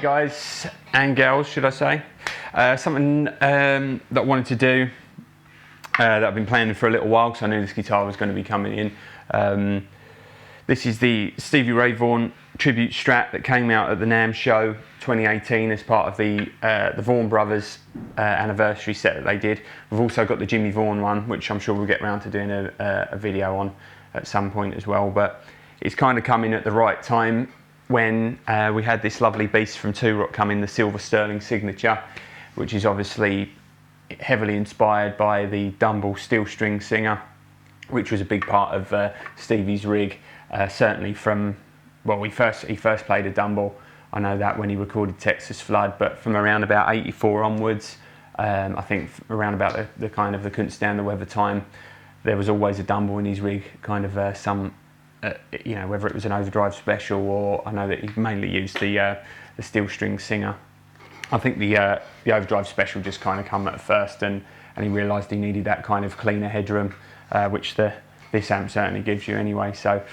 guys and girls, should I say. Something that I wanted to do that I've been planning for a little while because I knew this guitar was going to be coming in. This is the Stevie Ray Vaughan tribute Strat that came out at the NAMM show 2018 as part of the Vaughan Brothers anniversary set that they did. We've also got the Jimmie Vaughan one, which I'm sure we'll get around to doing a video on at some point as well. But it's kind of coming at the right time when we had this lovely beast from Two Rock come in, the Silver Sterling Signature, which is obviously heavily inspired by the Dumble steel string singer, which was a big part of Stevie's rig, certainly from, well, he first played a Dumble, I know that, when he recorded Texas Flood, but from around about 84 onwards, I think around about the kind of the Couldn't Stand the Weather time, there was always a Dumble in his rig, kind of some, you know, whether it was an overdrive special, or I know that he mainly used the steel string singer. I think the overdrive special just kind of come at first, and he realised he needed that kind of cleaner headroom, which this amp certainly gives you anyway. So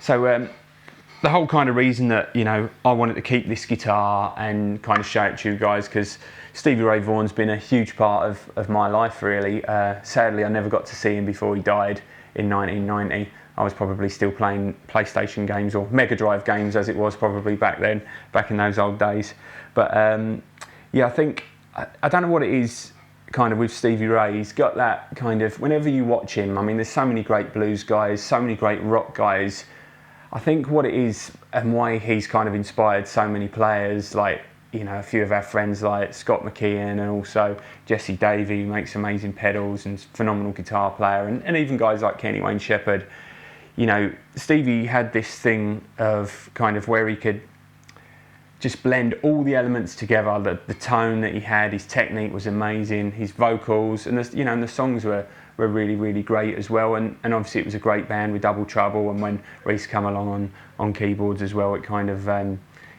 the whole kind of reason that, you know, I wanted to keep this guitar and kind of show it to you guys, because Stevie Ray Vaughan's been a huge part of my life, really. Sadly, I never got to see him before he died in 1990. I was probably still playing PlayStation games, or Mega Drive games as it was probably back then, back in those old days. But yeah, I think, I don't know what it is kind of with Stevie Ray. He's got that kind of, whenever you watch him, I mean, there's so many great blues guys, so many great rock guys. I think what it is and why he's kind of inspired so many players, like, you know, a few of our friends like Scott McKeon, and also Jesse Davey, who makes amazing pedals and phenomenal guitar player, and even guys like Kenny Wayne Shepherd. You know, Stevie had this thing of kind of where he could just blend all the elements together. The tone that he had, his technique was amazing, his vocals, and you know, and the songs were really, really great as well. And obviously it was a great band with Double Trouble, and when Reese come along on keyboards as well, it kind of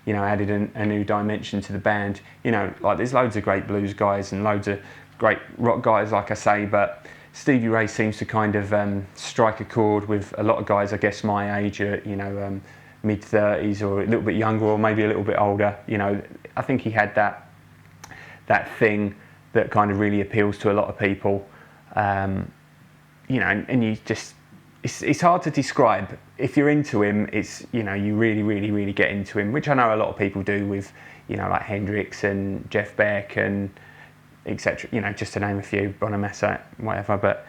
you know, added a new dimension to the band. You know, like, there's loads of great blues guys and loads of great rock guys, like I say, but Stevie Ray seems to kind of strike a chord with a lot of guys, I guess, my age, you know, mid-30s or a little bit younger, or maybe a little bit older. You know, I think he had that thing that kind of really appeals to a lot of people. You know, and you just, it's hard to describe. If you're into him, it's, you know, you really, really, really get into him, which I know a lot of people do with, you know, like Hendrix and Jeff Beck and etc. You know, just to name a few, Bonamassa, whatever. But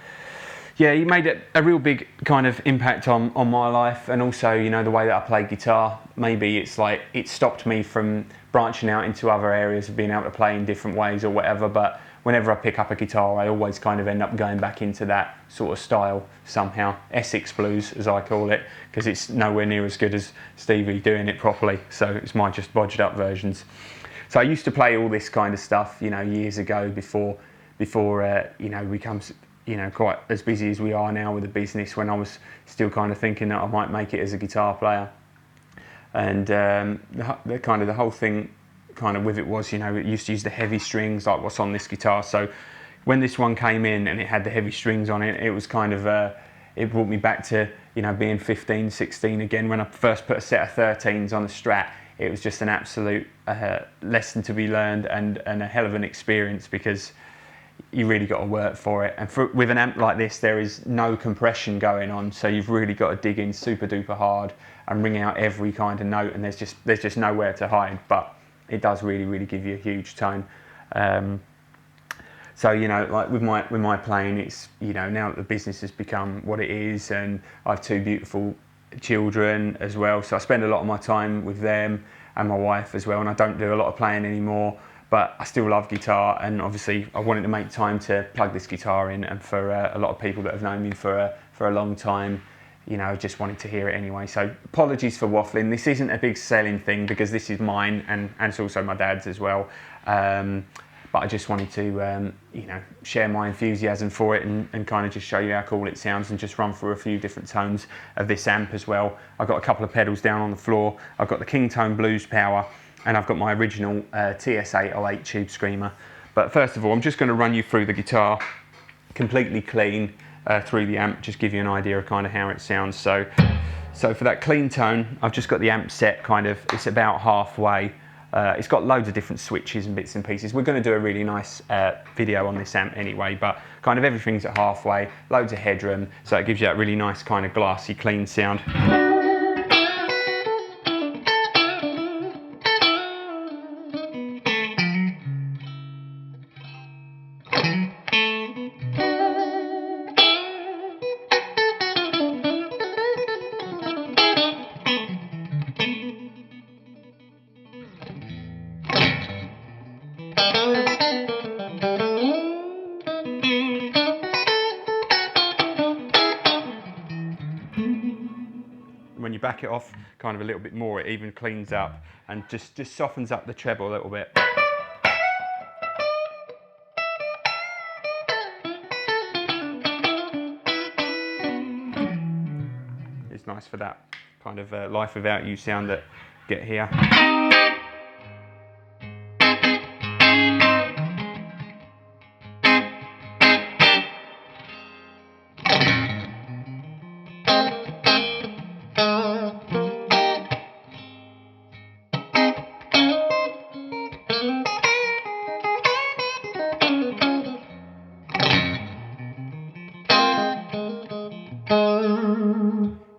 yeah, he made a real big kind of impact on my life, and also, you know, the way that I play guitar. Maybe it's like, it stopped me from branching out into other areas of being able to play in different ways or whatever, but whenever I pick up a guitar, I always kind of end up going back into that sort of style somehow. Essex blues, as I call it, because it's nowhere near as good as Stevie doing it properly, so it's my just bodged up versions. So I used to play all this kind of stuff, you know, years ago, before you know, become, you know, quite as busy as we are now with the business, when I was still kind of thinking that I might make it as a guitar player. And the kind of the whole thing kind of with it was, you know, it used to use the heavy strings like what's on this guitar. So when this one came in and it had the heavy strings on it, it was kind of, it brought me back to, you know, being 15, 16 again. When I first put a set of 13s on the Strat, it was just an absolute lesson to be learned, and a hell of an experience, because you really got to work for it. And with an amp like this, there is no compression going on, so you've really got to dig in super duper hard and ring out every kind of note, and there's just nowhere to hide. But it does really, really give you a huge tone. So, you know, like with my playing, it's, you know, now that the business has become what it is, and I have two beautiful children as well, so I spend a lot of my time with them and my wife as well, and I don't do a lot of playing anymore, but I still love guitar, and obviously I wanted to make time to plug this guitar in, and for a lot of people that have known me for a long time, you know, just wanted to hear it anyway. So apologies for waffling. This isn't a big selling thing, because this is mine, and it's also my dad's as well. But I just wanted to, you know, share my enthusiasm for it, and kind of just show you how cool it sounds, and just run through a few different tones of this amp as well. I've got a couple of pedals down on the floor. I've got the King Tone Blues Power, and I've got my original TS808 Tube Screamer. But first of all, I'm just going to run you through the guitar completely clean through the amp, just give you an idea of kind of how it sounds. So for that clean tone, I've just got the amp set kind of, it's about halfway. It's got loads of different switches and bits and pieces. We're going to do a really nice video on this amp anyway, but kind of everything's at halfway, loads of headroom, so it gives you that really nice kind of glassy, clean sound. When you back it off kind of a little bit more, it even cleans up and just softens up the treble a little bit. It's nice for that kind of life without you sound that get here.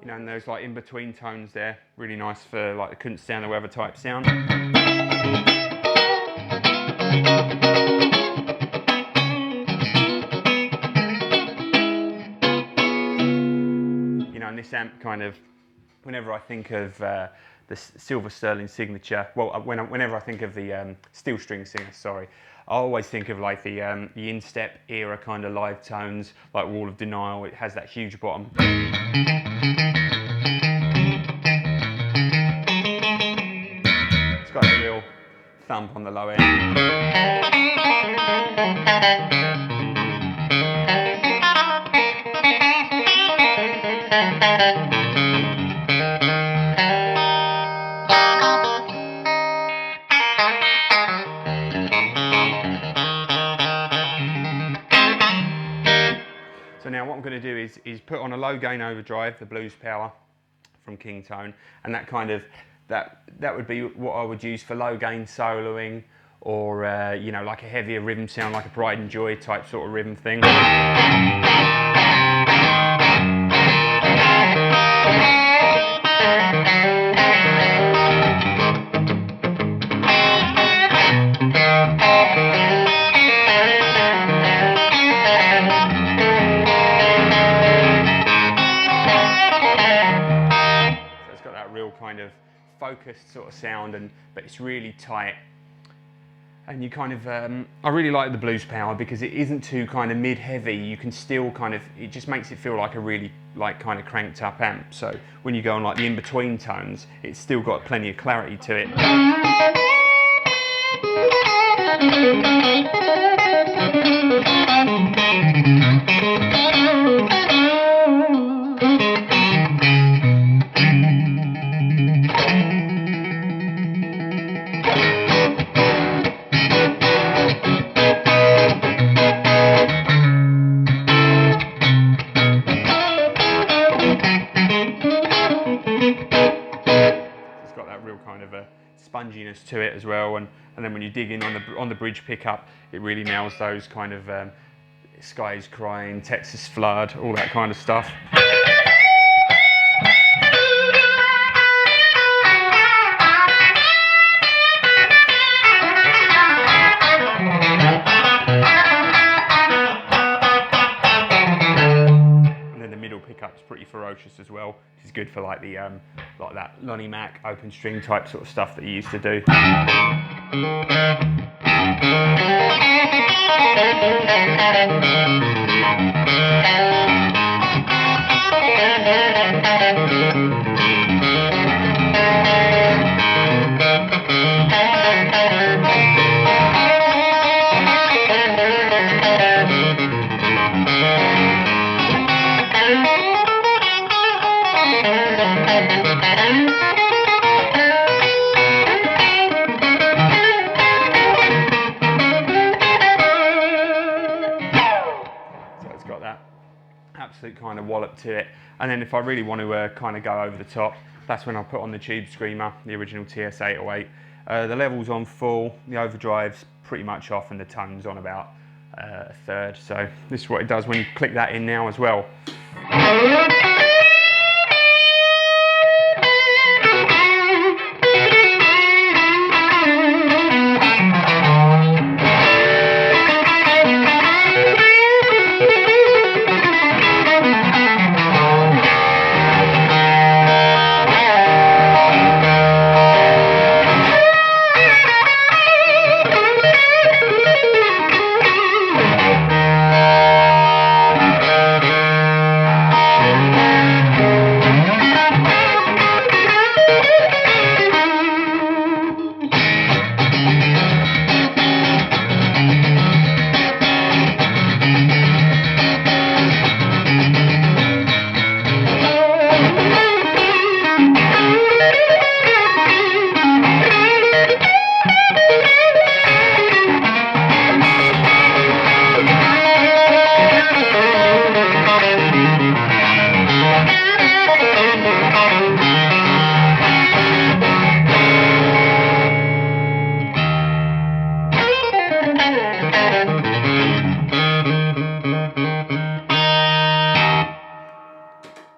And those like in between tones there, really nice for like the couldn't stand the weather type sound. You know, and this amp kind of, whenever I think of the Silver Sterling Signature, well, whenever I think of the Steel String Singer, sorry, I always think of like the instep era kind of live tones, like Wall of Denial. It has that huge bottom. It's got a real thump on the low end. So now what I'm going to do is put on a low gain overdrive, the blues power from King Tone, and that kind of that would be what I would use for low gain soloing, or you know, like a heavier rhythm sound, like a Pride and Joy type sort of rhythm thing. Kind of focused sort of sound, but it's really tight, and you kind of I really like the blues power because it isn't too kind of mid-heavy. You can still kind of, it just makes it feel like a really like kind of cranked up amp. So when you go on like the in-between tones, it's still got plenty of clarity to it. Sponginess to it as well, and then when you dig in on the bridge pickup, it really nails those kind of Sky Is Crying, Texas Flood, all that kind of stuff. And then the middle pickup's pretty ferocious as well, which is good for like the like that Lonnie Mac open string type sort of stuff that you used to do. Absolute kind of wallop to it. And then if I really want to kind of go over the top, that's when I put on the Tube Screamer, the original TS-808, The level's on full, the overdrive's pretty much off, and the tone's on about a third. So this is what it does when you click that in now as well.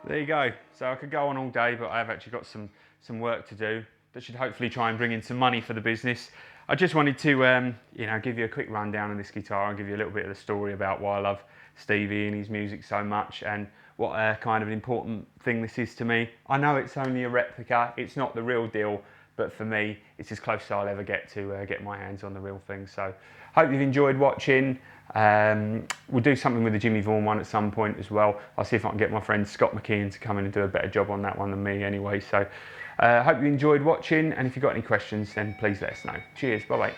There you go. So I could go on all day, but I've actually got some work to do that should hopefully try and bring in some money for the business. I just wanted to give you a quick rundown on this guitar and give you a little bit of the story about why I love Stevie and his music so much, and what a kind of an important thing this is to me. I know it's only a replica, it's not the real deal, but for me it's as close as I'll ever get to get my hands on the real thing. So hope you've enjoyed watching. We'll do something with the Jimmie Vaughan one at some point as well. I'll see if I can get my friend Scott McKeon to come in and do a better job on that one than me anyway. So hope you enjoyed watching, and if you've got any questions then please let us know. Cheers, bye bye.